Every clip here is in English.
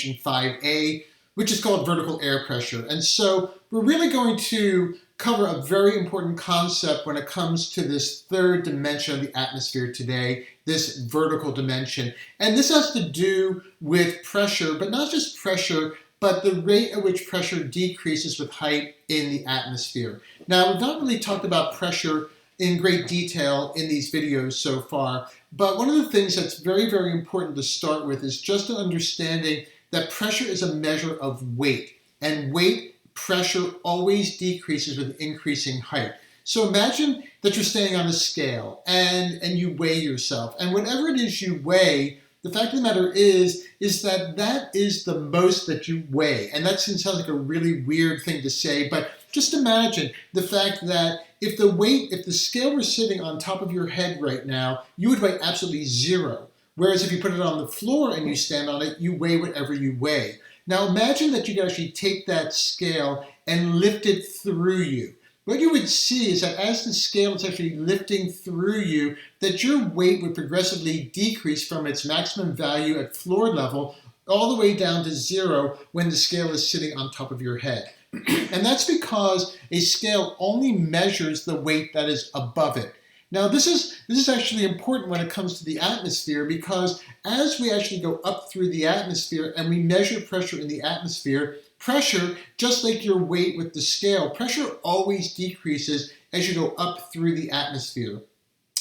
5A, which is called vertical air pressure. And so we're really going to cover a very important concept when it comes to this third dimension of the atmosphere today, this vertical dimension. And this has to do with pressure, but not just pressure, but the rate at which pressure decreases with height in the atmosphere. Now, we've not really talked about pressure in great detail in these videos so far, but one of the things that's very, very important to start with is just an understanding that pressure is a measure of weight, and weight pressure always decreases with increasing height. So imagine that you're standing on a scale and you weigh yourself, and whatever it is you weigh, the fact of the matter is that that is the most that you weigh. And that sounds like a really weird thing to say, but just imagine the fact that if the scale were sitting on top of your head right now, you would weigh absolutely zero. Whereas if you put it on the floor and you stand on it, you weigh whatever you weigh. Now imagine that you could actually take that scale and lift it through you. What you would see is that as the scale is actually lifting through you, that your weight would progressively decrease from its maximum value at floor level all the way down to zero when the scale is sitting on top of your head. And that's because a scale only measures the weight that is above it. Now this is actually important when it comes to the atmosphere, because as we actually go up through the atmosphere and we measure pressure in the atmosphere, pressure, just like your weight with the scale, pressure always decreases as you go up through the atmosphere.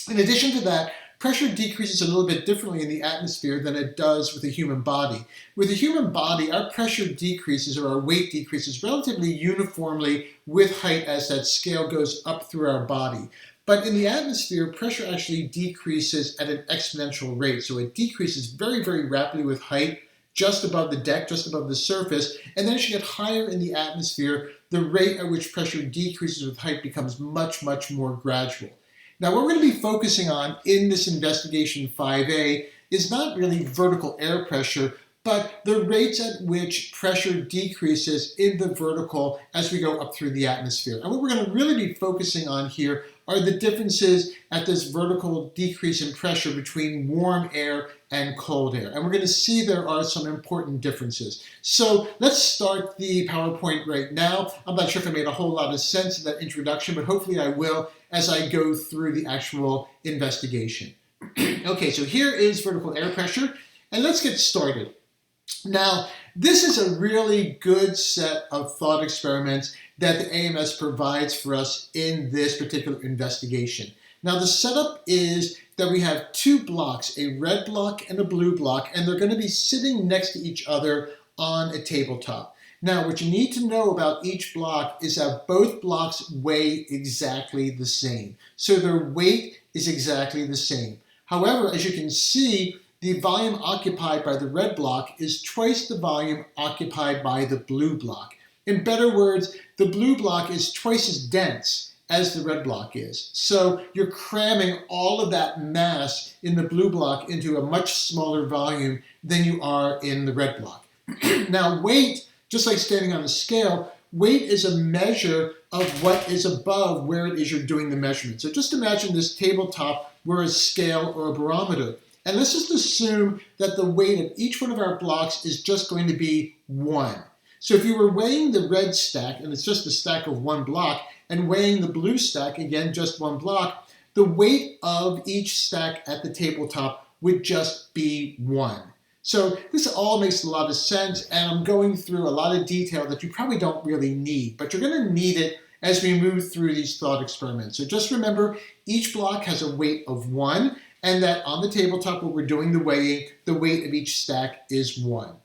In addition to that, pressure decreases a little bit differently in the atmosphere than it does with a human body. With a human body, our pressure decreases, or our weight decreases relatively uniformly with height as that scale goes up through our body. But in the atmosphere, pressure actually decreases at an exponential rate. So it decreases very, very rapidly with height, just above the deck, just above the surface. And then as you get higher in the atmosphere, the rate at which pressure decreases with height becomes much, much more gradual. Now, what we're going to be focusing on in this investigation 5A is not really vertical air pressure, but the rates at which pressure decreases in the vertical as we go up through the atmosphere. And what we're going to really be focusing on here are the differences at this vertical decrease in pressure between warm air and cold air. And we're going to see there are some important differences. So let's start the PowerPoint right now. I'm not sure if I made a whole lot of sense in that introduction, but hopefully I will as I go through the actual investigation. Okay, so here is vertical air pressure, and let's get started. Now, this is a really good set of thought experiments that the AMS provides for us in this particular investigation. Now, the setup is that we have two blocks, a red block and a blue block, and they're going to be sitting next to each other on a tabletop. Now, what you need to know about each block is that both blocks weigh exactly the same. So their weight is exactly the same. However, as you can see, the volume occupied by the red block is twice the volume occupied by the blue block. In better words, the blue block is twice as dense as the red block is. So you're cramming all of that mass in the blue block into a much smaller volume than you are in the red block. Now, weight, just like standing on a scale, weight is a measure of what is above where it is you're doing the measurement. So just imagine this tabletop were a scale or a barometer. And let's just assume that the weight of each one of our blocks is just going to be 1. So if you were weighing the red stack, and it's just a stack of one block, and weighing the blue stack, again, just one block, the weight of each stack at the tabletop would just be 1. So this all makes a lot of sense, and I'm going through a lot of detail that you probably don't really need, but you're going to need it as we move through these thought experiments. So just remember, each block has a weight of 1, and that on the tabletop where we're doing the weighing, the weight of each stack is 1.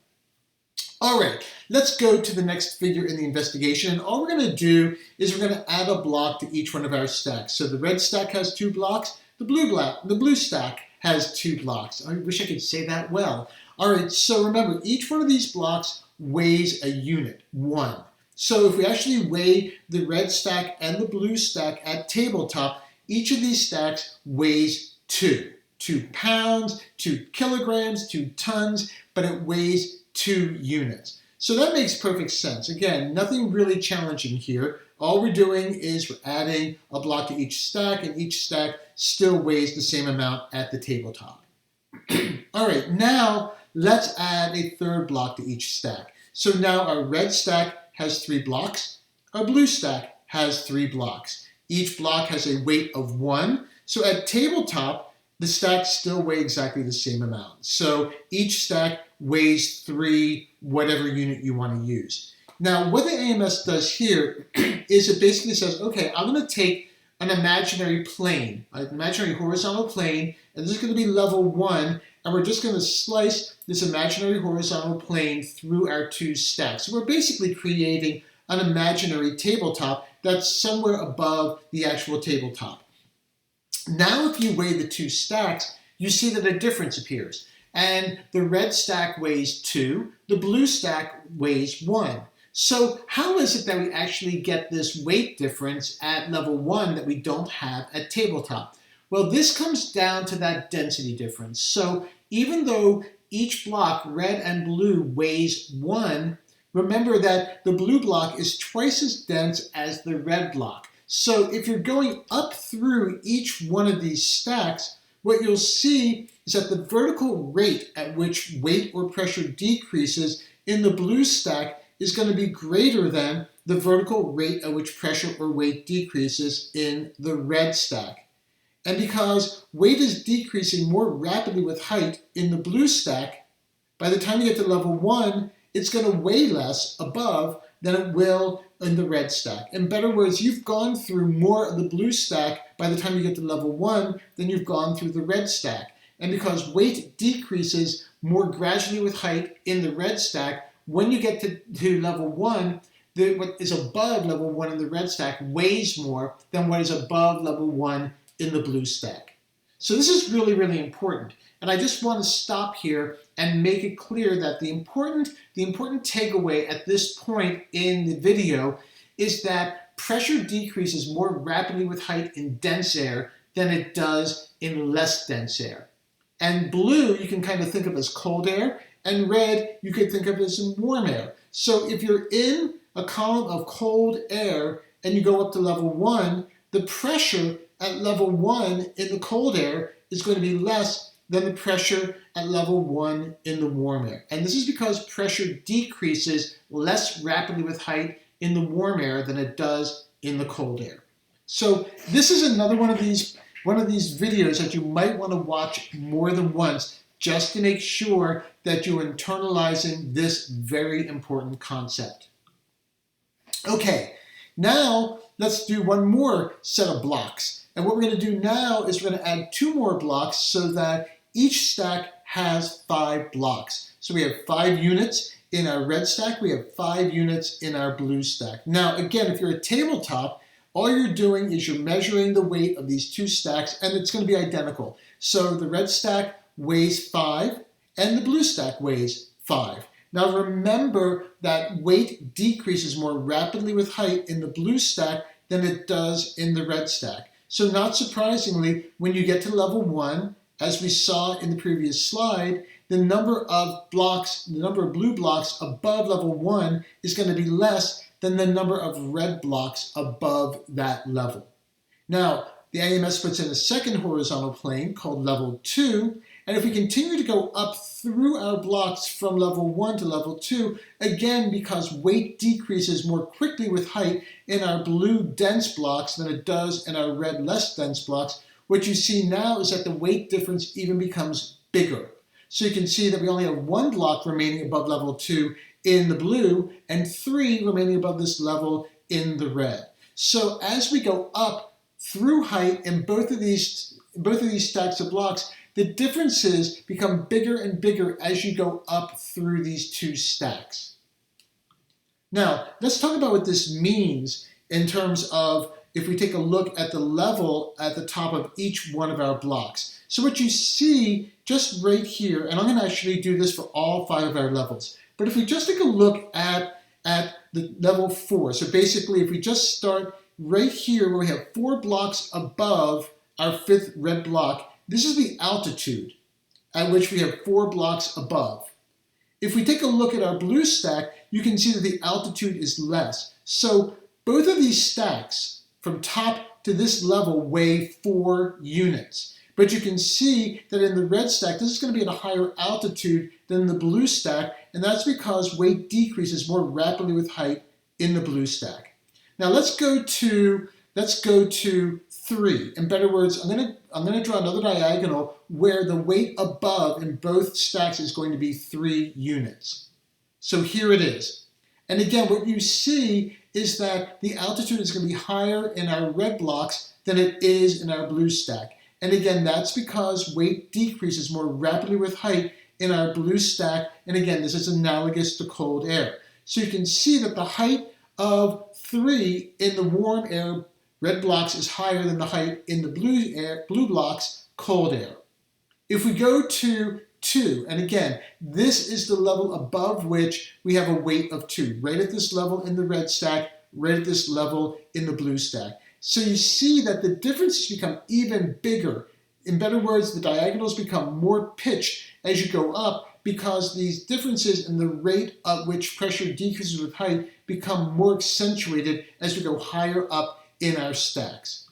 All right, let's go to the next figure in the investigation. And all we're going to do is we're going to add a block to each one of our stacks. So the red stack has 2 blocks, the blue stack has 2 blocks. I wish I could say that well. All right, so remember, each one of these blocks weighs a unit, 1. So if we actually weigh the red stack and the blue stack at tabletop, each of these stacks weighs 2 pounds, 2 kilograms, 2 tons, but it weighs 2 units. So that makes perfect sense. Again, nothing really challenging here. All we're doing is we're adding a block to each stack, and each stack still weighs the same amount at the tabletop. All right, now let's add a third block to each stack. So now our red stack has 3 blocks, our blue stack has 3 blocks. Each block has a weight of 1. So at tabletop, the stacks still weigh exactly the same amount. So each stack weighs 3, whatever unit you want to use. Now, what the AMS does here is it basically says, okay, I'm going to take an imaginary plane, an imaginary horizontal plane, and this is going to be level 1, and we're just going to slice this imaginary horizontal plane through our 2 stacks. So we're basically creating an imaginary tabletop that's somewhere above the actual tabletop. Now, if you weigh the 2 stacks, you see that a difference appears. And the red stack weighs 2, the blue stack weighs 1. So how is it that we actually get this weight difference at level 1 that we don't have at tabletop? Well, this comes down to that density difference. So even though each block, red and blue, weighs 1, remember that the blue block is twice as dense as the red block. So if you're going up through each one of these stacks, what you'll see is that the vertical rate at which weight or pressure decreases in the blue stack is going to be greater than the vertical rate at which pressure or weight decreases in the red stack. And because weight is decreasing more rapidly with height in the blue stack, by the time you get to level 1, it's going to weigh less above than it will in the red stack. In better words, you've gone through more of the blue stack by the time you get to level 1 than you've gone through the red stack. And because weight decreases more gradually with height in the red stack, when you get to level 1, what is above level 1 in the red stack weighs more than what is above level 1 in the blue stack. So this is really, really important. And I just want to stop here and make it clear that the important takeaway at this point in the video is that pressure decreases more rapidly with height in dense air than it does in less dense air. And blue you can kind of think of as cold air, and red you could think of as warm air. So if you're in a column of cold air and you go up to level 1, the pressure at level 1 in the cold air is going to be less than the pressure at level 1 in the warm air. And this is because pressure decreases less rapidly with height in the warm air than it does in the cold air. So this is another one of these videos that you might want to watch more than once just to make sure that you're internalizing this very important concept. Okay, now let's do one more set of blocks. And what we're going to do now is we're going to add 2 more blocks so that each stack has 5 blocks. So we have 5 units in our red stack, we have 5 units in our blue stack. Now again, if you're at tabletop, all you're doing is you're measuring the weight of these 2 stacks and it's going to be identical. So the red stack weighs 5 and the blue stack weighs 5. Now remember that weight decreases more rapidly with height in the blue stack than it does in the red stack. So not surprisingly, when you get to level 1, as we saw in the previous slide, the number of blue blocks above level 1 is going to be less than the number of red blocks above that level. Now, the AMS puts in a second horizontal plane called level 2, and if we continue to go up through our blocks from level 1 to level 2, again, because weight decreases more quickly with height in our blue dense blocks than it does in our red less dense blocks, what you see now is that the weight difference even becomes bigger. So you can see that we only have 1 block remaining above level 2 in the blue and 3 remaining above this level in the red. So as we go up through height in both of these stacks of blocks, the differences become bigger and bigger as you go up through these 2 stacks. Now, let's talk about what this means in terms of if we take a look at the level at the top of each one of our blocks. So what you see just right here, and I'm going to actually do this for all 5 of our levels, but if we just take a look at the level 4, so basically if we just start right here where we have 4 blocks above our 5th red block, this is the altitude at which we have 4 blocks above. If we take a look at our blue stack, you can see that the altitude is less. So both of these stacks from top to this level weigh 4 units. But you can see that in the red stack, this is going to be at a higher altitude than the blue stack, and that's because weight decreases more rapidly with height in the blue stack. Now let's go to 3. In better words, I'm going to draw another diagonal where the weight above in both stacks is going to be 3 units. So here it is. And again, what you see is that the altitude is going to be higher in our red blocks than it is in our blue stack. And again, that's because weight decreases more rapidly with height in our blue stack. And again, this is analogous to cold air. So you can see that the height of 3 in the warm air, red blocks, is higher than the height in the blue blocks, cold air. If we go to 2, and again, this is the level above which we have a weight of 2, right at this level in the red stack, right at this level in the blue stack. So you see that the differences become even bigger. In better words, the diagonals become more pitched as you go up because these differences in the rate at which pressure decreases with height become more accentuated as we go higher up in our stacks.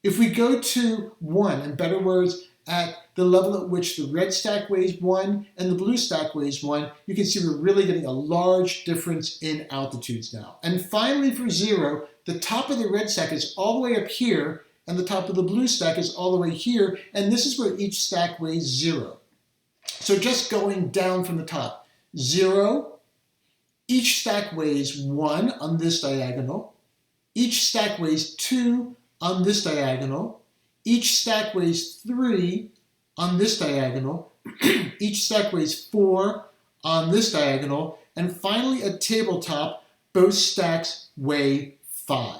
If we go to 1, in better words, at the level at which the red stack weighs 1 and the blue stack weighs 1, you can see we're really getting a large difference in altitudes now. And finally for 0, the top of the red stack is all the way up here and the top of the blue stack is all the way here, and this is where each stack weighs 0. So just going down from the top, 0, each stack weighs 1 on this diagonal, each stack weighs 2 on this diagonal, each stack weighs 3 on this diagonal, each stack weighs 4 on this diagonal, and finally at tabletop, both stacks weigh 5.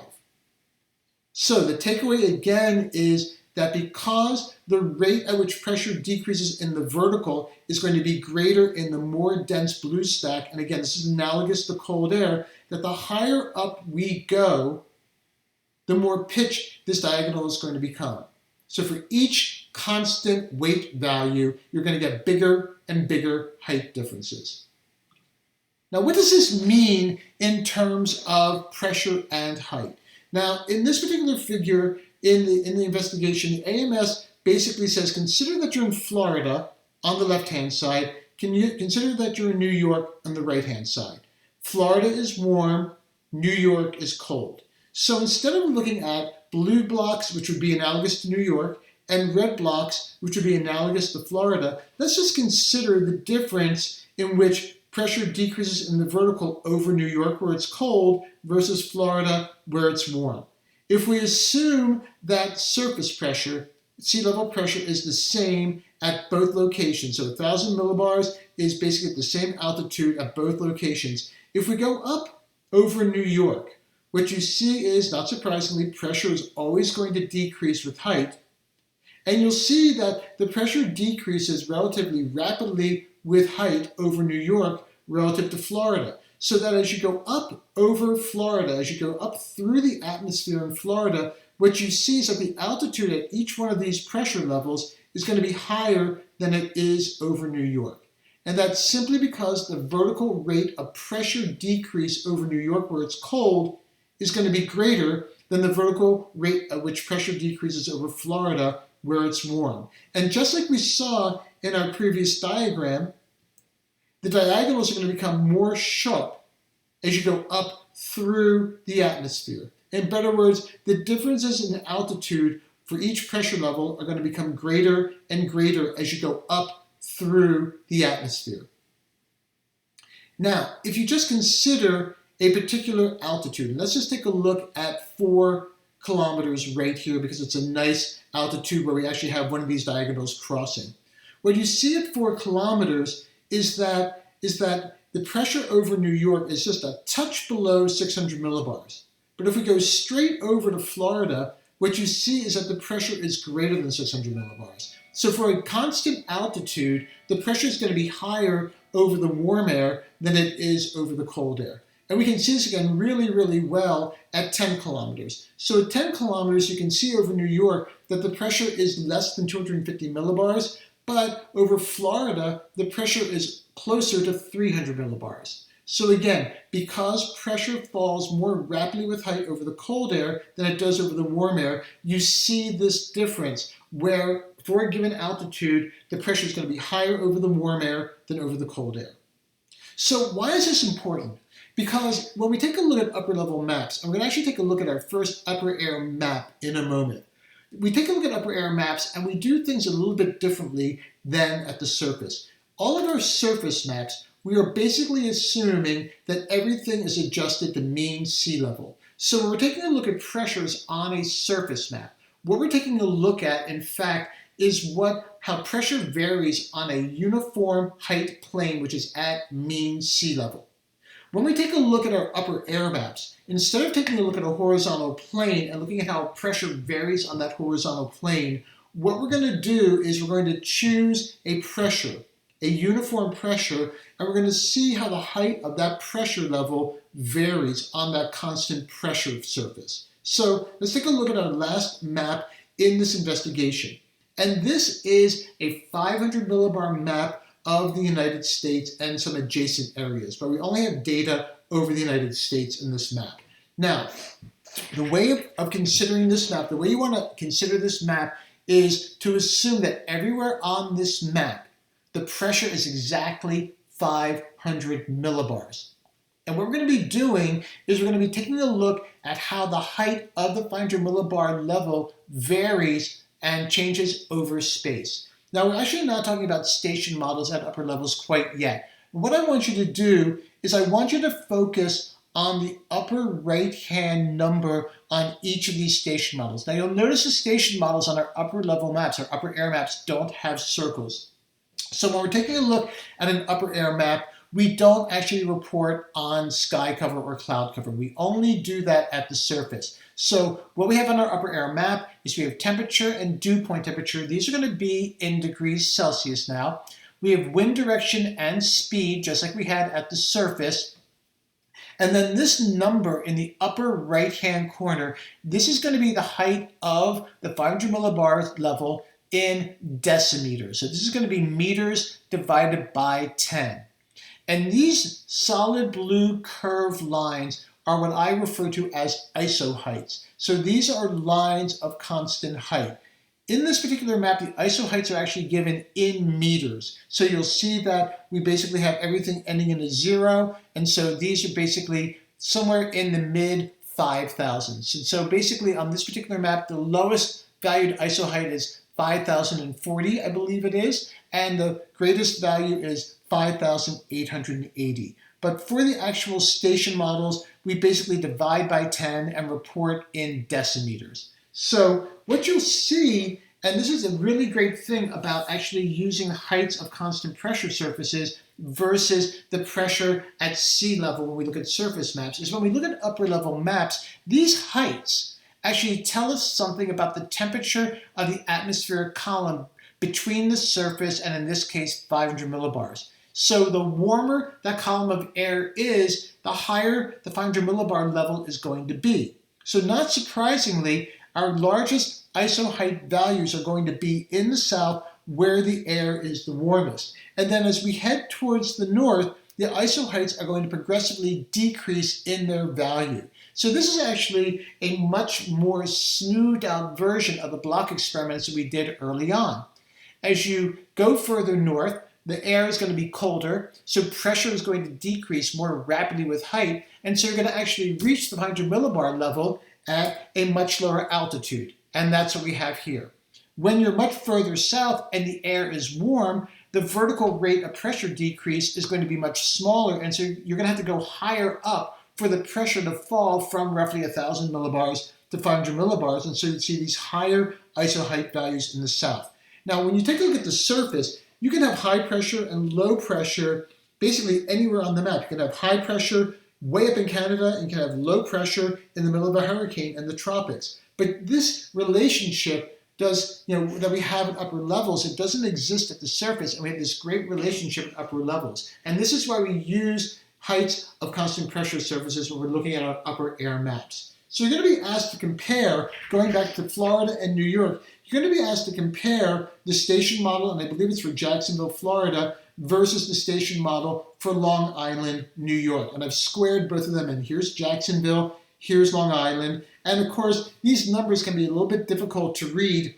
So the takeaway again is that because the rate at which pressure decreases in the vertical is going to be greater in the more dense blue stack, and again, this is analogous to cold air, that the higher up we go, the more pitched this diagonal is going to become. So for each constant weight value, you're going to get bigger and bigger height differences. Now, what does this mean in terms of pressure and height? Now, in this particular figure, in the investigation, the AMS basically says, consider that you're in Florida on the left-hand side. Consider that you're in New York on the right-hand side. Florida is warm, New York is cold. So instead of looking at blue blocks, which would be analogous to New York, and red blocks, which would be analogous to Florida, let's just consider the difference in which pressure decreases in the vertical over New York, where it's cold, versus Florida, where it's warm. If we assume that surface pressure, sea level pressure, is the same at both locations, so 1,000 millibars is basically at the same altitude at both locations. If we go up over New York, what you see is, not surprisingly, pressure is always going to decrease with height. And you'll see that the pressure decreases relatively rapidly with height over New York relative to Florida. So that as you go up over Florida, as you go up through the atmosphere in Florida, what you see is that the altitude at each one of these pressure levels is going to be higher than it is over New York. And that's simply because the vertical rate of pressure decrease over New York, where it's cold, is going to be greater than the vertical rate at which pressure decreases over Florida, where it's warm. And just like we saw in our previous diagram, the diagonals are going to become more sharp as you go up through the atmosphere. In better words, the differences in altitude for each pressure level are going to become greater and greater as you go up through the atmosphere. Now, if you just consider a particular altitude, and let's just take a look at 4 kilometers right here, because it's a nice altitude where we actually have one of these diagonals crossing. What you see at 4 kilometers is that the pressure over New York is just a touch below 600 millibars. But if we go straight over to Florida, what you see is that the pressure is greater than 600 millibars. So for a constant altitude, the pressure is going to be higher over the warm air than it is over the cold air. And we can see this again really, really well at 10 kilometers. So at 10 kilometers, you can see over New York that the pressure is less than 250 millibars, but over Florida, the pressure is closer to 300 millibars. So again, because pressure falls more rapidly with height over the cold air than it does over the warm air, you see this difference where for a given altitude, the pressure is going to be higher over the warm air than over the cold air. So why is this important? Because when we take a look at upper level maps, and we're going to actually take a look at our first upper air map in a moment. We take a look at upper air maps and we do things a little bit differently than at the surface. All of our surface maps, we are basically assuming that everything is adjusted to mean sea level. So when we're taking a look at pressures on a surface map, what we're taking a look at, in fact, is how pressure varies on a uniform height plane, which is at mean sea level. When we take a look at our upper air maps, instead of taking a look at a horizontal plane and looking at how pressure varies on that horizontal plane, what we're going to do is we're going to choose a pressure, a uniform pressure, and we're going to see how the height of that pressure level varies on that constant pressure surface. So let's take a look at our last map in this investigation. And this is a 500 millibar map of the United States and some adjacent areas, but we only have data over the United States in this map. Now, the way of considering this map, the way you want to consider this map is to assume that everywhere on this map, the pressure is exactly 500 millibars. And what we're going to be doing is we're going to be taking a look at how the height of the 500 millibar level varies and changes over space. Now, we're actually not talking about station models at upper levels quite yet. What I want you to do is I want you to focus on the upper right-hand number on each of these station models. Now, you'll notice the station models on our upper level maps, our upper air maps, don't have circles. So when we're taking a look at an upper air map, we don't actually report on sky cover or cloud cover. We only do that at the surface. So what we have on our upper air map is we have temperature and dew point temperature. These are going to be in degrees Celsius now. We have wind direction and speed, just like we had at the surface. And then this number in the upper right-hand corner, this is going to be the height of the 500 millibars level in decimeters. So this is going to be meters divided by 10. And these solid blue curved lines are what I refer to as isoheights. So these are lines of constant height. In this particular map, the isoheights are actually given in meters. So you'll see that we basically have everything ending in a 0. And so these are basically somewhere in the mid 5,000s. So basically on this particular map, the lowest valued isoheight is 5,040, I believe it is. And the greatest value is 5,880. But for the actual station models, we basically divide by 10 and report in decimeters. So what you'll see, and this is a really great thing about actually using heights of constant pressure surfaces versus the pressure at sea level when we look at surface maps, is when we look at upper level maps, these heights actually tell us something about the temperature of the atmospheric column between the surface and, in this case, 500 millibars. So the warmer that column of air is, the higher the 500 millibar level is going to be. So not surprisingly, our largest isoheight values are going to be in the south where the air is the warmest. And then as we head towards the north, the isoheights are going to progressively decrease in their value. So this is actually a much more smoothed out version of the block experiments that we did early on. As you go further north, the air is going to be colder, so pressure is going to decrease more rapidly with height, and so you're going to actually reach the 500 millibar level at a much lower altitude, and that's what we have here. When you're much further south and the air is warm, the vertical rate of pressure decrease is going to be much smaller, and so you're going to have to go higher up for the pressure to fall from roughly 1,000 millibars to 500 millibars, and so you'd see these higher isoheight values in the south. Now, when you take a look at the surface, you can have high pressure and low pressure basically anywhere on the map. You can have high pressure way up in Canada, and you can have low pressure in the middle of a hurricane in the tropics. But this relationship that we have at upper levels, it doesn't exist at the surface, and we have this great relationship at upper levels. And this is why we use heights of constant pressure surfaces when we're looking at our upper air maps. So you're going to be asked to compare, going back to Florida and New York, you're going to be asked to compare the station model, and I believe it's for Jacksonville, Florida, versus the station model for Long Island, New York. And I've squared both of them, and here's Jacksonville, here's Long Island. And of course, these numbers can be a little bit difficult to read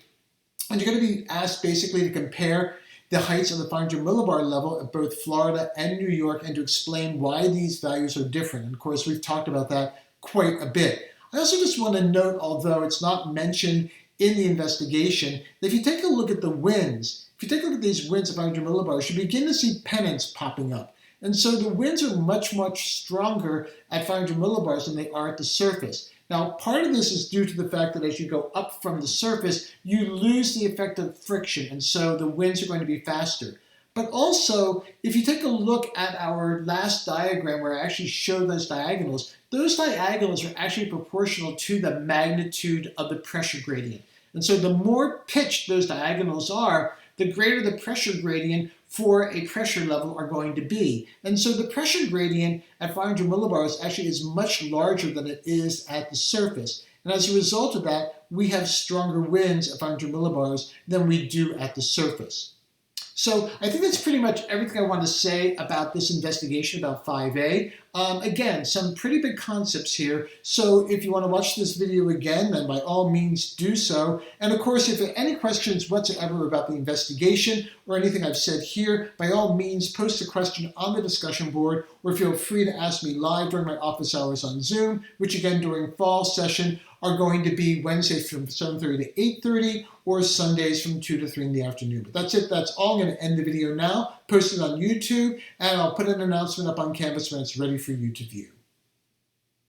And you're going to be asked basically to compare the heights of the 500 millibar level at both Florida and New York and to explain why these values are different. And of course, we've talked about that quite a bit. I also just want to note, although it's not mentioned in the investigation, that if you take a look at the winds, if you take a look at these winds of 500 millibars, you begin to see pennants popping up. And so the winds are much, much stronger at 500 millibars than they are at the surface. Now, part of this is due to the fact that as you go up from the surface, you lose the effect of friction, and so the winds are going to be faster. But also, if you take a look at our last diagram where I actually showed those diagonals are actually proportional to the magnitude of the pressure gradient. And so the more pitched those diagonals are, the greater the pressure gradient for a pressure level are going to be. And so the pressure gradient at 500 millibars actually is much larger than it is at the surface. And as a result of that, we have stronger winds at 500 millibars than we do at the surface. So I think that's pretty much everything I want to say about this investigation about 5A. Again, some pretty big concepts here. So if you want to watch this video again, then by all means do so. And of course, if you have any questions whatsoever about the investigation or anything I've said here, by all means post a question on the discussion board, or feel free to ask me live during my office hours on Zoom, which again during fall session are going to be Wednesdays from 7:30 to 8:30 or Sundays from 2 to 3 in the afternoon. But that's it. That's all. I'm going to end the video now, post it on YouTube, and I'll put an announcement up on Canvas when it's ready for you to view.